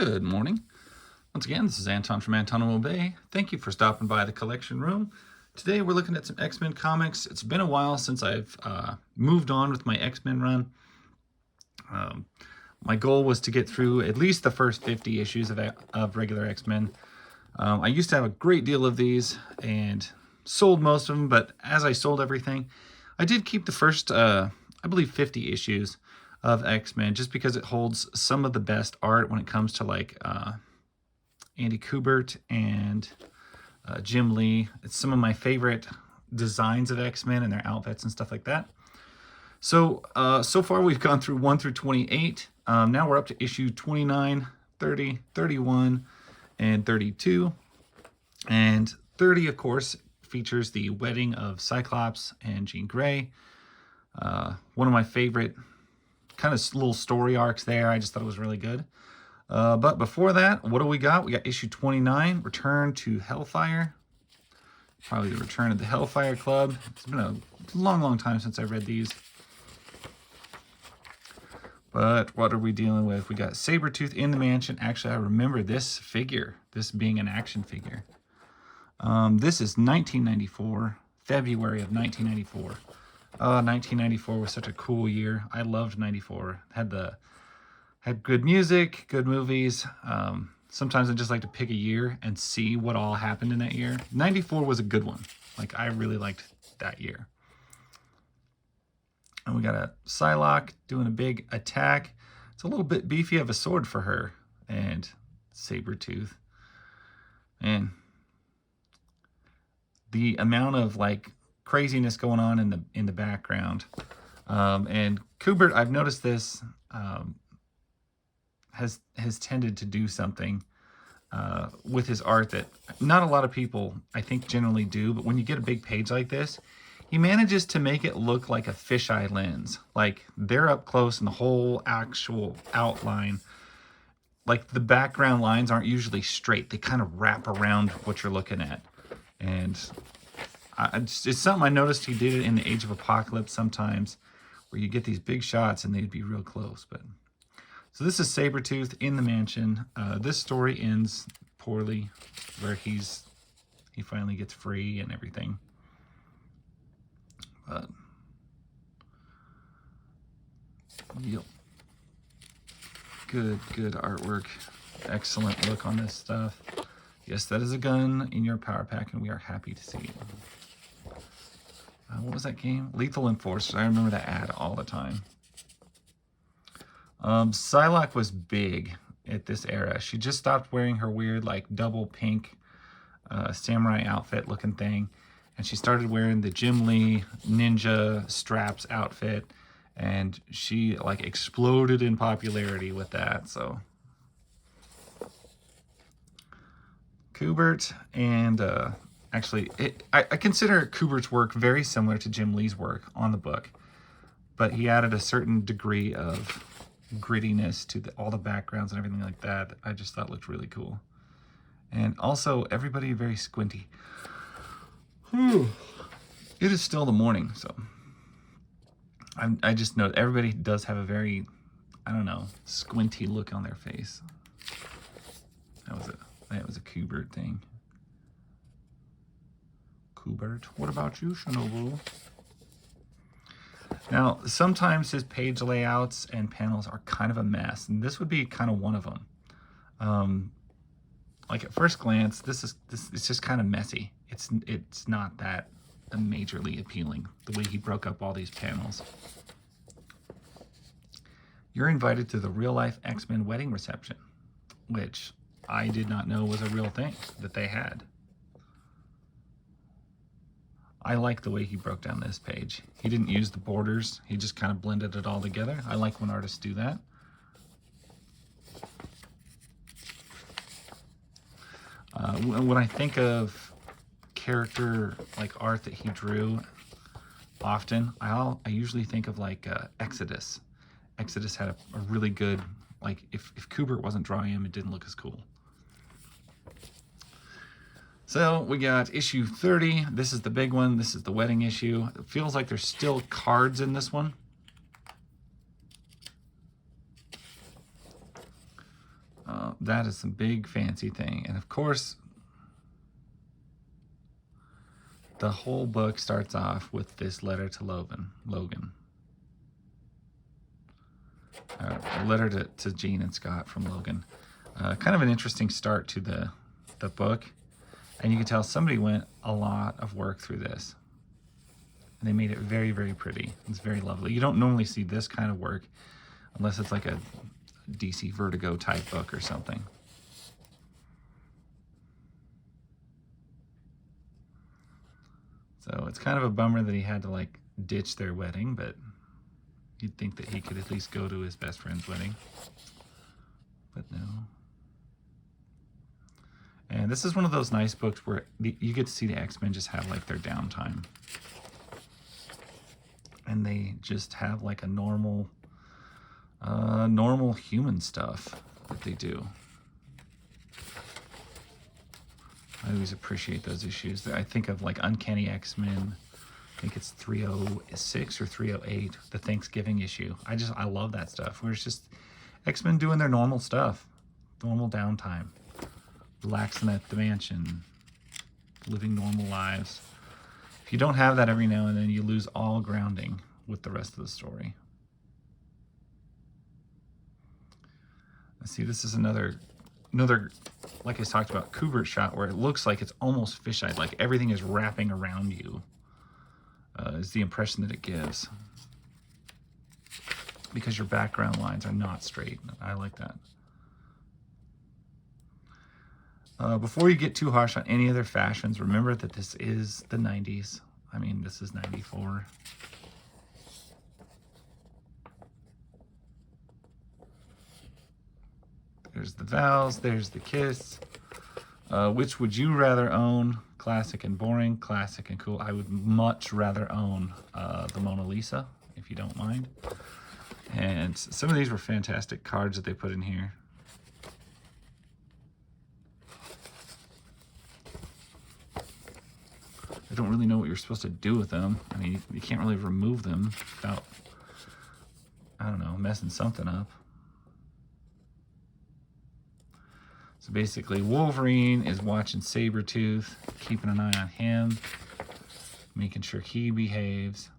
Good morning. Once again, this is Anton from Antonimo Bay. Thank you for stopping by the collection room. Today we're looking at some X-Men comics. It's been a while since I've moved on with my X-Men run. My goal was to get through at least the first 50 issues of regular X-Men. I used to have a great deal of these and sold most of them, but as I sold everything, I did keep the first, I believe, 50 issues of X-Men just because it holds some of the best art when it comes to like Andy Kubert and Jim Lee. It's some of my favorite designs of X-Men and their outfits and stuff like that. So so far we've gone through 1 through 28. Now we're up to issue 29, 30, 31, and 32. And 30, of course, features the wedding of Cyclops and Jean Grey. One of my favorite kind of little story arcs there. I just thought it was really good. But before that, what do we got? We got issue 29, Return to Hellfire. Probably the return of the Hellfire Club. It's been a long time since I read these. But what are we dealing with? We got Sabretooth in the mansion. Actually, I remember this figure, this being an action figure. This is 1994, February of 1994. 1994 was such a cool year. I loved 94. Had good music, good movies. Sometimes I just like to pick a year and see what all happened in that year. 94 was a good one. Like, I really liked that year. And we got a Psylocke doing a big attack. It's a little bit beefy of a sword for her. And Sabretooth. And the amount of like craziness going on in the background. And Kubert, I've noticed this, has tended to do something with his art that not a lot of people, I think, generally do. But when you get a big page like this, he manages to make it look like a fisheye lens. Like they're up close and the whole actual outline, like the background lines aren't usually straight. They kind of wrap around what you're looking at. And it's something I noticed he did it in the Age of Apocalypse sometimes, where you get these big shots and they'd be real close. But so this is Sabretooth in the mansion. This story ends poorly, where he finally gets free and everything. But yep, good artwork, excellent look on this stuff. Yes, that is a gun in your power pack, and we are happy to see it. What was that game? Lethal Enforcer. I remember that ad all the time. Psylocke was big at this era. She just stopped wearing her weird, like, double pink samurai outfit looking thing. And she started wearing the Jim Lee ninja straps outfit. And she, like, exploded in popularity with that, so. Kubert and actually, I consider Kubert's work very similar to Jim Lee's work on the book, but he added a certain degree of grittiness to all the backgrounds and everything like that. I just thought looked really cool. And also, everybody very squinty. It is still the morning, so I just know everybody does have a very, I don't know, squinty look on their face. That was a Kubert thing. Kubert, what about you, Shinobu? Now, sometimes his page layouts and panels are kind of a mess, and this would be kind of one of them. Like at first glance, it's just kind of messy. It's not that majorly appealing, the way he broke up all these panels. You're invited to the real-life X-Men wedding reception, which I did not know was a real thing that they had. I like the way he broke down this page. He didn't use the borders. He just kind of blended it all together. I like when artists do that. When I think of character like art that he drew often, I usually think of like Exodus. Exodus had a really good, like if Kubert wasn't drawing him, it didn't look as cool. So we got issue 30. This is the big one. This is the wedding issue. It feels like there's still cards in this one. That is some big fancy thing. And of course, the whole book starts off with this letter to Logan. A letter to Jean and Scott from Logan. Kind of an interesting start to the book. And you can tell somebody went a lot of work through this. And they made it very, very pretty. It's very lovely. You don't normally see this kind of work unless it's like a DC Vertigo type book or something. So it's kind of a bummer that he had to like ditch their wedding, but you'd think that he could at least go to his best friend's wedding. But no. And this is one of those nice books where you get to see the X-Men just have like their downtime. And they just have like a normal human stuff that they do. I always appreciate those issues. I think of like Uncanny X-Men. I think it's 306 or 308, the Thanksgiving issue. I love that stuff, where it's just X-Men doing their normal stuff, normal downtime, relaxing at the mansion, living normal lives. If you don't have that every now and then, you lose all grounding with the rest of the story. See, this is another, like I talked about, Kubert shot where it looks like it's almost fisheye, like everything is wrapping around you, is the impression that it gives. Because your background lines are not straight. I like that. Before you get too harsh on any other fashions, remember that this is the 90s. I mean, this is 94. There's the vows, there's the kiss. Which would you rather own? Classic and boring, classic and cool. I would much rather own the Mona Lisa, if you don't mind. And some of these were fantastic cards that they put in here. I don't really know what you're supposed to do with them. I mean, you can't really remove them without, I don't know, messing something up. So basically, Wolverine is watching Sabretooth, keeping an eye on him, making sure he behaves.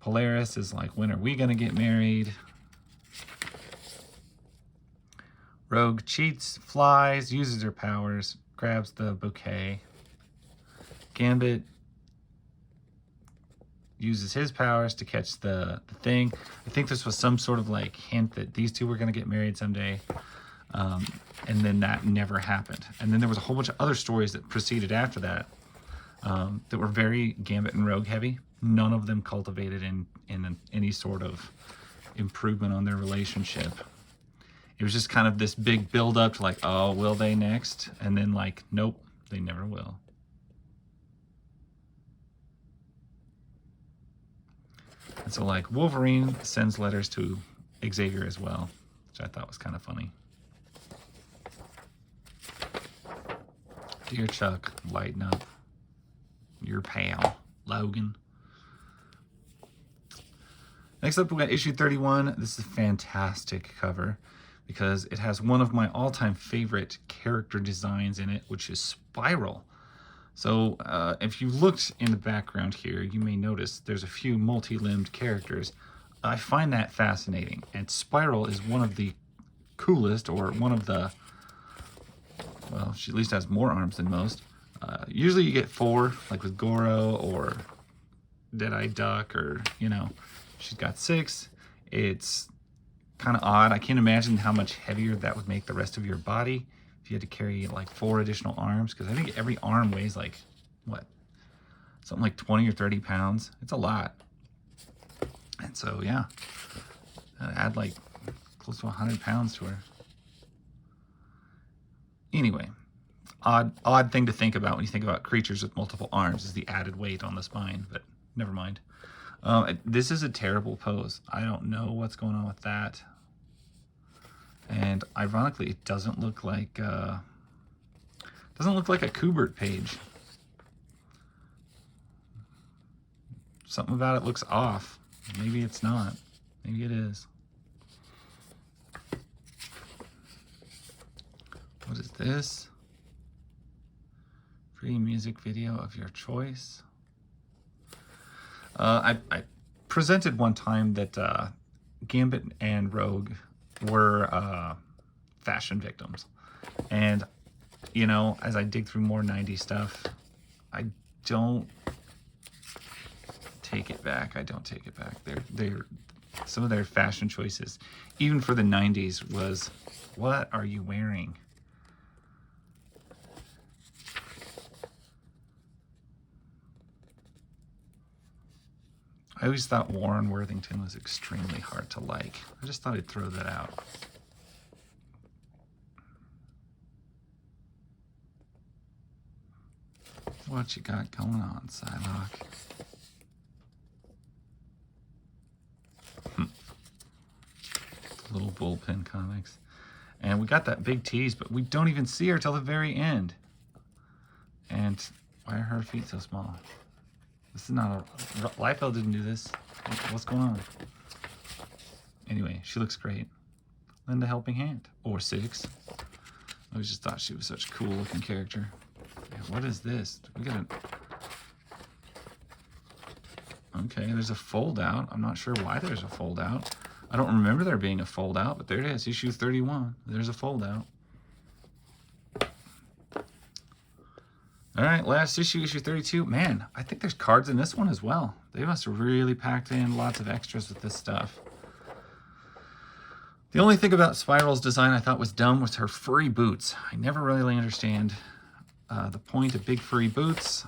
Polaris is like, when are we going to get married? Rogue cheats, flies, uses her powers, grabs the bouquet. Gambit uses his powers to catch the thing. I think this was some sort of like hint that these two were going to get married someday. And then that never happened. And then there was a whole bunch of other stories that proceeded after that that were very Gambit and Rogue heavy. None of them cultivated in any sort of improvement on their relationship. It was just kind of this big build up to like, oh, will they next? And then like, nope, they never will. And so like Wolverine sends letters to Xavier as well, which I thought was kind of funny. Dear Chuck, lighten up. Your pal, Logan. Next up, we got issue 31. This is a fantastic cover because it has one of my all-time favorite character designs in it, which is Spiral. So if you looked in the background here, you may notice there's a few multi-limbed characters. I find that fascinating, and Spiral is one of the coolest, or one of the, well, she at least has more arms than most. Usually you get 4, like with Goro or Deadeye Duck, or, you know, she's got 6. It's kind of odd. I can't imagine how much heavier that would make the rest of your body if you had to carry like 4 additional arms, because I think every arm weighs like, what, something like 20 or 30 pounds. It's a lot. And so, yeah, add like close to 100 pounds to her. Anyway, odd thing to think about when you think about creatures with multiple arms is the added weight on the spine, but never mind. This is a terrible pose. I don't know what's going on with that. And ironically, it doesn't look like a Kubert page. Something about it looks off. Maybe it's not. Maybe it is. this? Free music video of your choice. I presented one time that Gambit and Rogue were fashion victims. And, you know, as I dig through more 90s stuff, I don't take it back. I don't take it back. They're some of their fashion choices, even for the 90s, was, what are you wearing? I always thought Warren Worthington was extremely hard to like. I just thought I'd throw that out. What you got going on, Psylocke? Little bullpen comics. And we got that big tease, but we don't even see her till the very end. And why are her feet so small? This is not a... Liefeld didn't do this. What's going on? Anyway, she looks great. Lend a helping hand. Or 6. I always just thought she was such a cool looking character. Yeah, what is this? We got Okay, there's a fold out. I'm not sure why there's a fold out. I don't remember there being a fold out, but there it is. Issue 31. There's a fold out. All right, last issue, issue 32. Man, I think there's cards in this one as well. They must have really packed in lots of extras with this stuff. The only thing about Spiral's design I thought was dumb was her furry boots. I never really understand the point of big furry boots.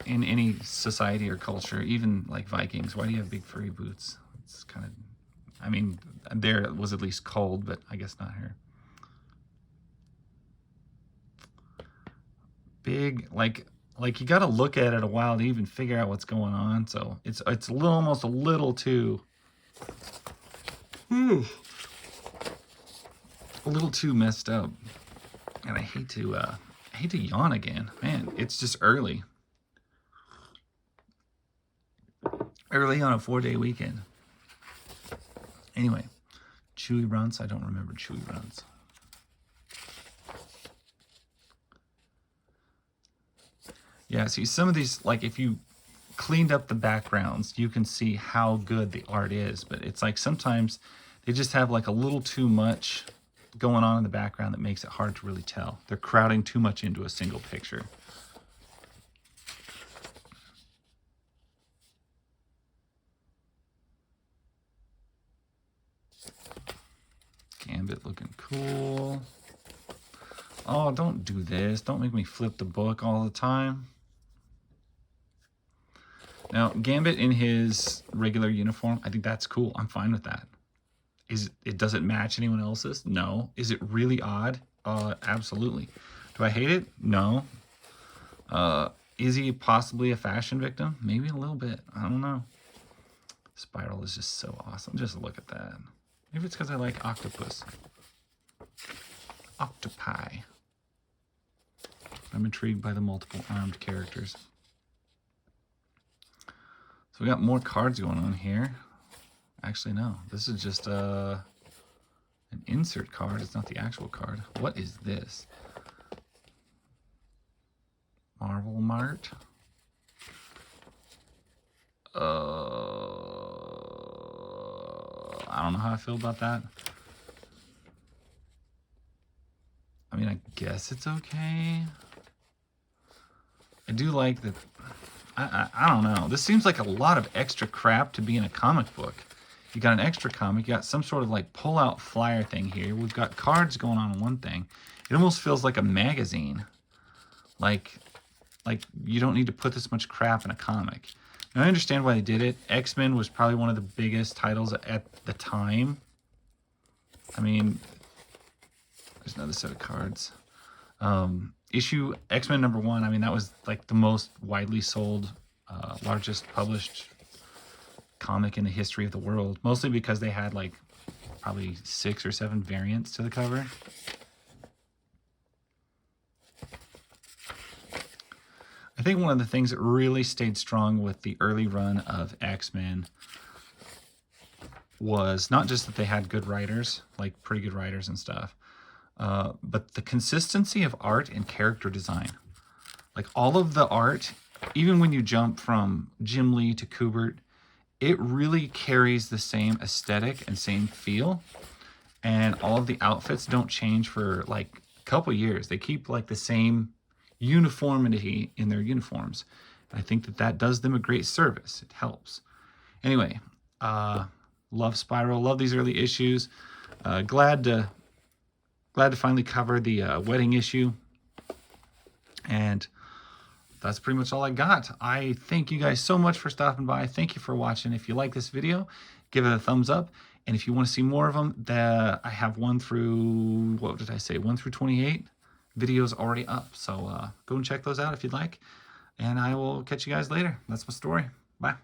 In any society or culture, even like Vikings, why do you have big furry boots? It's kind of, I mean, there it was at least cold, but I guess not here. Big, like you got to look at it a while to even figure out what's going on. So it's almost a little too, a little too messed up. And I hate to yawn again, man. It's just early on a 4-day weekend. Anyway, Chewy Runts. I don't remember Chewy Runts. Yeah, see, some of these, like, if you cleaned up the backgrounds, you can see how good the art is. But it's like sometimes they just have like a little too much going on in the background that makes it hard to really tell. They're crowding too much into a single picture. Gambit looking cool. Oh, don't do this. Don't make me flip the book all the time. Now, Gambit in his regular uniform, I think that's cool. I'm fine with that. Does it match anyone else's? No. Is it really odd? Absolutely. Do I hate it? No. Is he possibly a fashion victim? Maybe a little bit. I don't know. Spiral is just so awesome. Just look at that. Maybe it's because I like octopus. Octopi. I'm intrigued by the multiple armed characters. So we got more cards going on here. Actually, no. This is just an insert card. It's not the actual card. What is this? Marvel Mart. I don't know how I feel about that. I mean, I guess it's okay. I do like that. I don't know. This seems like a lot of extra crap to be in a comic book. You got an extra comic. You got some sort of like pull-out flyer thing here. We've got cards going on in one thing. It almost feels like a magazine. Like you don't need to put this much crap in a comic. Now, I understand why they did it. X-Men was probably one of the biggest titles at the time. I mean, there's another set of cards. Issue X-Men #1, I mean, that was like the most widely sold, largest published comic in the history of the world. Mostly because they had like probably 6 or 7 variants to the cover. I think one of the things that really stayed strong with the early run of X-Men was not just that they had good writers, like pretty good writers and stuff, but the consistency of art and character design, like all of the art, even when you jump from Jim Lee to Kubert, it really carries the same aesthetic and same feel. And all of the outfits don't change for like a couple years. They keep like the same uniformity in their uniforms. I think that that does them a great service. It helps. Anyway, love Spiral. Love these early issues. Glad to finally cover the wedding issue. And that's pretty much all I got. I thank you guys so much for stopping by. Thank you for watching. If you like this video, give it a thumbs up. And if you want to see more of them, I have 1 through, what did I say, 1 through 28 videos already up. So go and check those out if you'd like. And I will catch you guys later. That's my story. Bye.